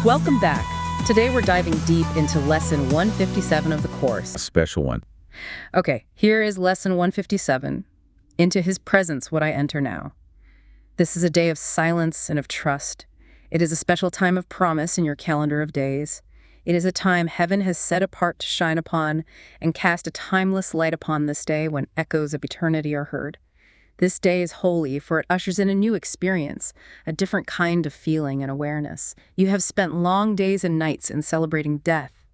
Welcome back. Today we're diving deep into Lesson 157 of the course. A special one. Okay, here is Lesson 157. Into His presence would I enter now. This is a day of silence and of trust. It is a special time of promise in your calendar of days. It is a time heaven has set apart to shine upon and cast a timeless light upon this day when echoes of eternity are heard. This day is holy, for it ushers in a new experience, a different kind of feeling and awareness. You have spent long days and nights in celebrating death.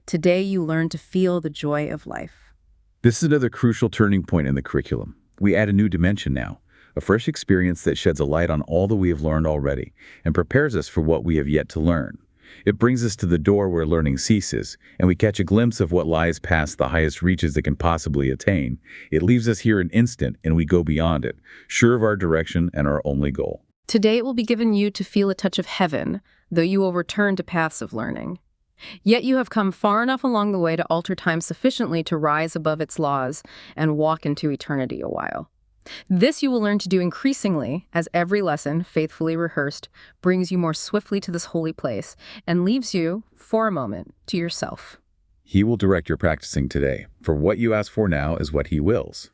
Today you learn to feel the joy of life. This is another crucial turning point in the curriculum. We add a new dimension now, a fresh experience that sheds a light on all that we have learned already and prepares us for what we have yet to learn. It brings us to the door where learning ceases, and we catch a glimpse of what lies past the highest reaches it can possibly attain. It leaves us here an instant, and we go beyond it, sure of our direction and our only goal. Today it will be given you to feel a touch of heaven, though you will return to paths of learning. Yet you have come far enough along the way to alter time sufficiently to rise above its laws and walk into eternity a while. This you will learn to do increasingly as every lesson, faithfully rehearsed, brings you more swiftly to this holy place and leaves you, for a moment, to yourself. He will direct your practicing today, for what you ask for now is what He wills.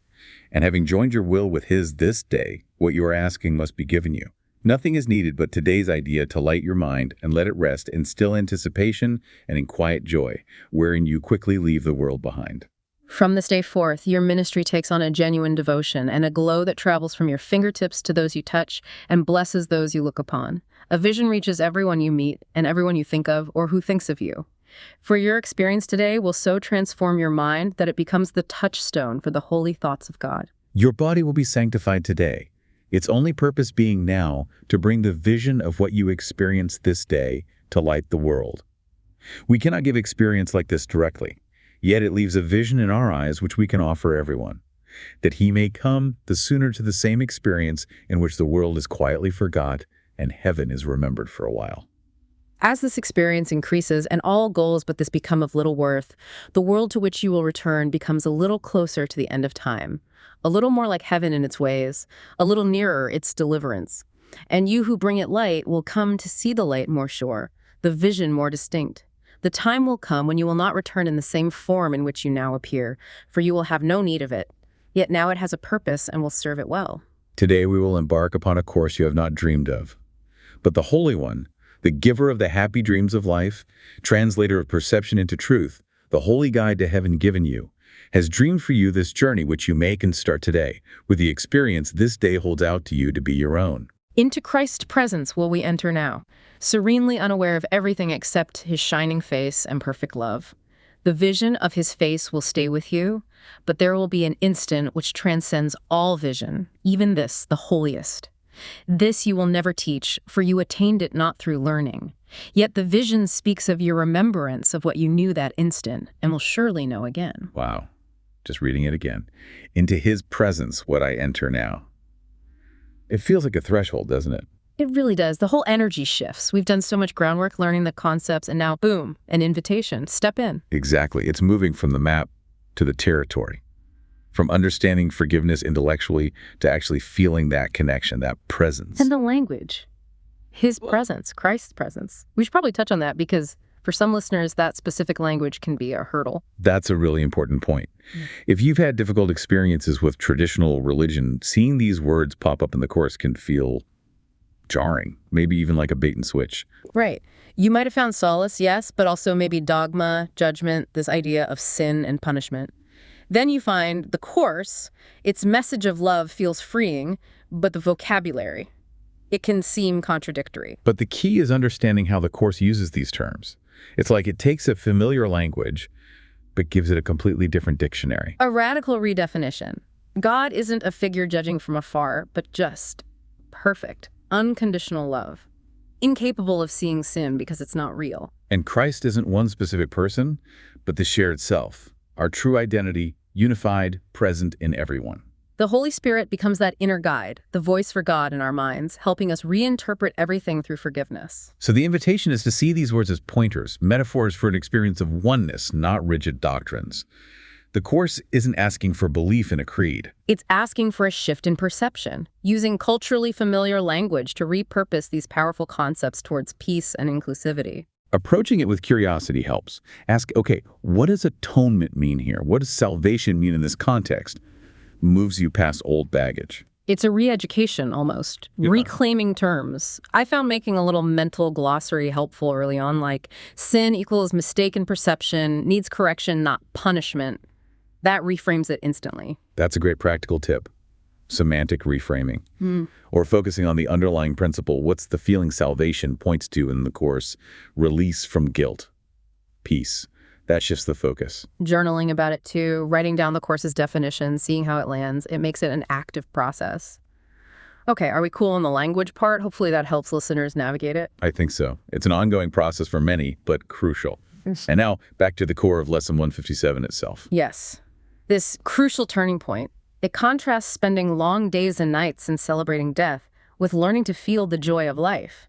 And having joined your will with His this day, what you are asking must be given you. Nothing is needed but today's idea to light your mind and let it rest in still anticipation and in quiet joy, wherein you quickly leave the world behind. From this day forth, your ministry takes on a genuine devotion and a glow that travels from your fingertips to those you touch and blesses those you look upon. A vision reaches everyone you meet and everyone you think of or who thinks of you. For your experience today will so transform your mind that it becomes the touchstone for the holy thoughts of God. Your body will be sanctified today, its only purpose being now to bring the vision of what you experience this day to light the world. We cannot give experience like this directly. Yet it leaves a vision in our eyes which we can offer everyone, that he may come the sooner to the same experience in which the world is quietly forgot and heaven is remembered for a while. As this experience increases and all goals but this become of little worth, the world to which you will return becomes a little closer to the end of time, a little more like heaven in its ways, a little nearer its deliverance. And you who bring it light will come to see the light more sure, the vision more distinct. The time will come when you will not return in the same form in which you now appear, for you will have no need of it. Yet now it has a purpose and will serve it well. Today we will embark upon a course you have not dreamed of. But the Holy One, the giver of the happy dreams of life, translator of perception into truth, the holy guide to heaven given you, has dreamed for you this journey which you make and start today, with the experience this day holds out to you to be your own. Into Christ's presence will we enter now, serenely unaware of everything except His shining face and perfect love. The vision of His face will stay with you, but there will be an instant which transcends all vision, even this, the holiest. This you will never teach, for you attained it not through learning. Yet the vision speaks of your remembrance of what you knew that instant, and will surely know again. Wow. Just reading it again. Into His presence would I enter now. It feels like a threshold, doesn't it? It really does. The whole energy shifts. We've done so much groundwork learning the concepts, and now, boom, an invitation. Step in. Exactly. It's moving from the map to the territory. From understanding forgiveness intellectually to actually feeling that connection, that presence. And the language. His presence, Christ's presence. We should probably touch on that because for some listeners, that specific language can be a hurdle. That's a really important point. If you've had difficult experiences with traditional religion, seeing these words pop up in the course can feel jarring, maybe even like a bait and switch. Right. You might have found solace, yes, but also maybe dogma, judgment, this idea of sin and punishment. Then you find the course, its message of love feels freeing, but the vocabulary, it can seem contradictory. But the key is understanding how the course uses these terms. It's like it takes a familiar language, but gives it a completely different dictionary. A radical redefinition. God isn't a figure judging from afar, but just perfect, unconditional love, incapable of seeing sin because it's not real. And Christ isn't one specific person, but the shared self, our true identity, unified, present in everyone. The Holy Spirit becomes that inner guide, the voice for God in our minds, helping us reinterpret everything through forgiveness. So the invitation is to see these words as pointers, metaphors for an experience of oneness, not rigid doctrines. The Course isn't asking for belief in a creed. It's asking for a shift in perception, using culturally familiar language to repurpose these powerful concepts towards peace and inclusivity. Approaching it with curiosity helps. Ask, okay, what does atonement mean here? What does salvation mean in this context? Moves you past old baggage. It's a re-education almost, Yeah. reclaiming terms. I found making a little mental glossary helpful early on, like sin equals mistaken perception, needs correction, not punishment. That reframes it instantly. That's a great practical tip. Semantic reframing. Or focusing on the underlying principle. What's the feeling salvation points to in the Course? Release from guilt. Peace. That shifts the focus. Journaling about it too, writing down the Course's definition, seeing how it lands, it makes it an active process. Okay, are we cool on the language part? Hopefully that helps listeners navigate it. I think so. It's an ongoing process for many, but crucial. And now, back to the core of Lesson 157 itself. Yes. This crucial turning point, it contrasts spending long days and nights in celebrating death with learning to feel the joy of life.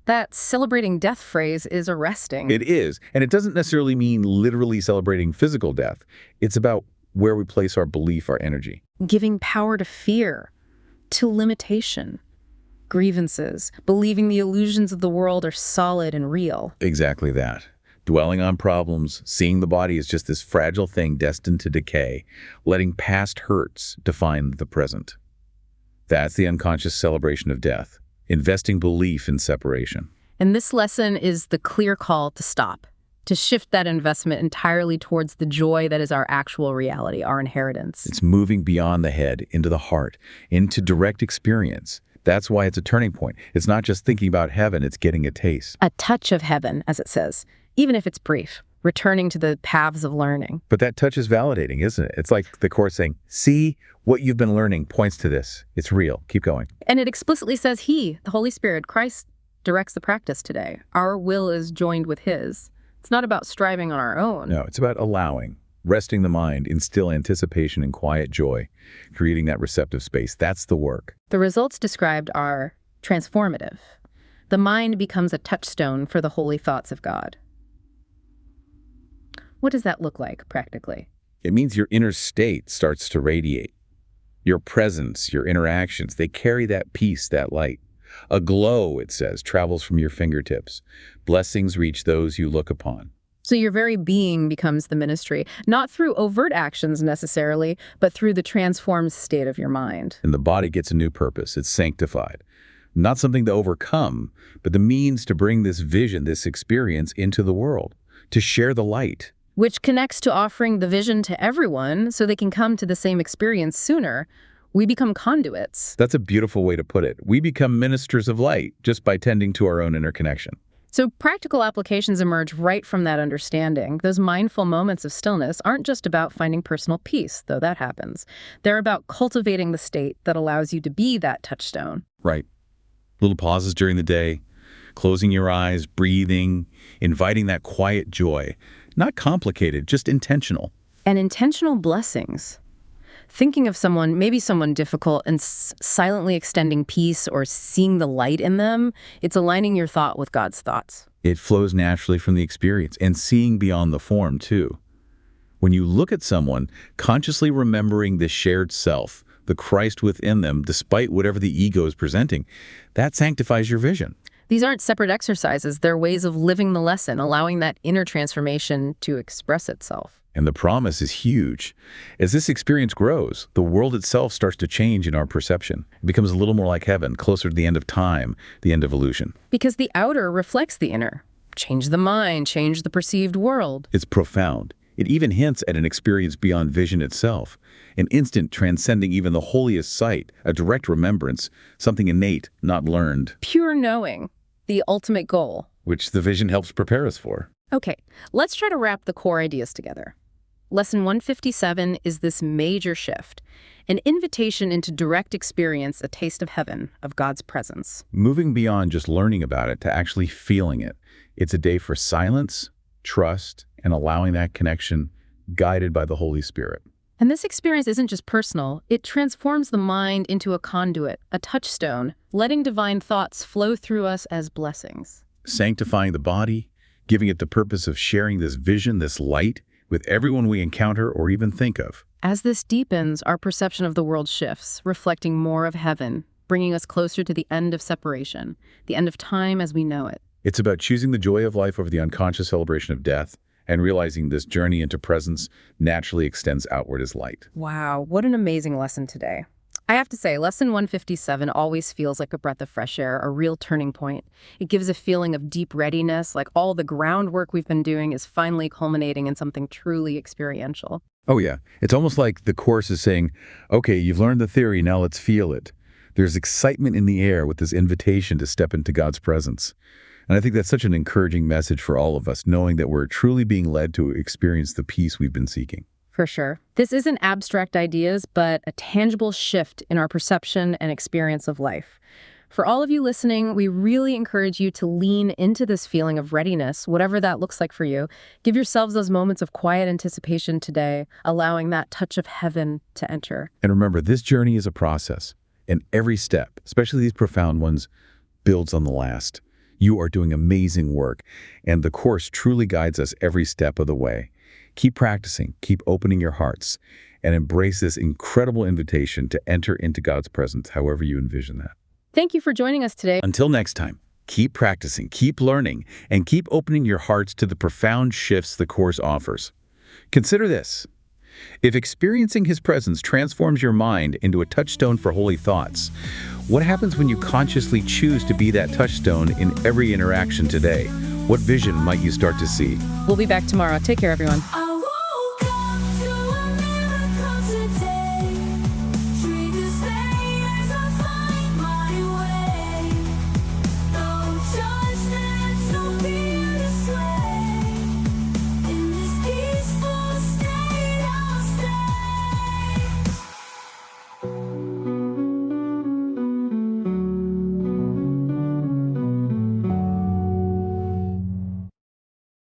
That celebrating death phrase is arresting. It is, and it doesn't necessarily mean literally celebrating physical death. It's about where we place our belief, our energy. Giving power to fear, to limitation, grievances, believing the illusions of the world are solid and real. Exactly that. Dwelling on problems, seeing the body as just this fragile thing destined to decay, letting past hurts define the present. That's the unconscious celebration of death, investing belief in separation. And this lesson is the clear call to stop, to shift that investment entirely towards the joy that is our actual reality, our inheritance. It's moving beyond the head, into the heart, into direct experience. That's why it's a turning point. It's not just thinking about heaven, it's getting a taste. A touch of heaven, as it says, even if it's brief, returning to the paths of learning. But that touch is validating, isn't it? It's like the Course saying, see, what you've been learning points to this. It's real. Keep going. And it explicitly says He, the Holy Spirit, Christ, directs the practice today. Our will is joined with His. It's not about striving on our own. No, it's about allowing, resting the mind in still anticipation and quiet joy, creating that receptive space. That's the work. The results described are transformative. The mind becomes a touchstone for the holy thoughts of God. What does that look like, practically? It means your inner state starts to radiate. Your presence, your interactions, they carry that peace, that light. A glow, it says, travels from your fingertips. Blessings reach those you look upon. So your very being becomes the ministry, not through overt actions necessarily, but through the transformed state of your mind. And the body gets a new purpose. It's sanctified. Not something to overcome, but the means to bring this vision, this experience into the world, to share the light. Which connects to offering the vision to everyone so they can come to the same experience sooner. We become conduits. That's a beautiful way to put it. We become ministers of light just by tending to our own interconnection. So practical applications emerge right from that understanding. Those mindful moments of stillness aren't just about finding personal peace, though that happens. They're about cultivating the state that allows you to be that touchstone. Right. Little pauses during the day, closing your eyes, breathing, inviting that quiet joy. Not complicated, just intentional. And intentional blessings. Thinking of someone, maybe someone difficult, and silently extending peace or seeing the light in them, it's aligning your thought with God's thoughts. It flows naturally from the experience and seeing beyond the form, too. When you look at someone, consciously remembering the shared self, the Christ within them, despite whatever the ego is presenting, that sanctifies your vision. These aren't separate exercises. They're ways of living the lesson, allowing that inner transformation to express itself. And the promise is huge. As this experience grows, the world itself starts to change in our perception. It becomes a little more like heaven, closer to the end of time, the end of illusion. Because the outer reflects the inner. Change the mind, change the perceived world. It's profound. It even hints at an experience beyond vision itself, an instant transcending even the holiest sight, a direct remembrance, something innate, not learned. Pure knowing, the ultimate goal. Which the vision helps prepare us for. Okay, let's try to wrap the core ideas together. Lesson 157 is this major shift, an invitation into direct experience, a taste of heaven, of God's presence. Moving beyond just learning about it to actually feeling it. It's a day for silence, trust, and allowing that connection guided by the Holy Spirit. And this experience isn't just personal. It transforms the mind into a conduit, a touchstone, letting divine thoughts flow through us as blessings. Sanctifying the body, giving it the purpose of sharing this vision, this light, with everyone we encounter or even think of. As this deepens, our perception of the world shifts, reflecting more of heaven, bringing us closer to the end of separation, the end of time as we know it. It's about choosing the joy of life over the unconscious celebration of death, and realizing this journey into presence naturally extends outward as light. Wow, what an amazing lesson today. I have to say, Lesson 157 always feels like a breath of fresh air, a real turning point. It gives a feeling of deep readiness, like all the groundwork we've been doing is finally culminating in something truly experiential. Oh yeah, it's almost like the Course is saying, okay, you've learned the theory, now let's feel it. There's excitement in the air with this invitation to step into God's presence. And I think that's such an encouraging message for all of us, knowing that we're truly being led to experience the peace we've been seeking. For sure. This isn't abstract ideas, but a tangible shift in our perception and experience of life. For all of you listening, we really encourage you to lean into this feeling of readiness, whatever that looks like for you. Give yourselves those moments of quiet anticipation today, allowing that touch of heaven to enter. And remember, this journey is a process, and every step, especially these profound ones, builds on the last. You are doing amazing work, and the Course truly guides us every step of the way. Keep practicing, keep opening your hearts, and embrace this incredible invitation to enter into God's presence, however you envision that. Thank you for joining us today. Until next time, keep practicing, keep learning, and keep opening your hearts to the profound shifts the Course offers. Consider this. If experiencing His presence transforms your mind into a touchstone for holy thoughts, what happens when you consciously choose to be that touchstone in every interaction today? What vision might you start to see? We'll be back tomorrow. Take care, everyone.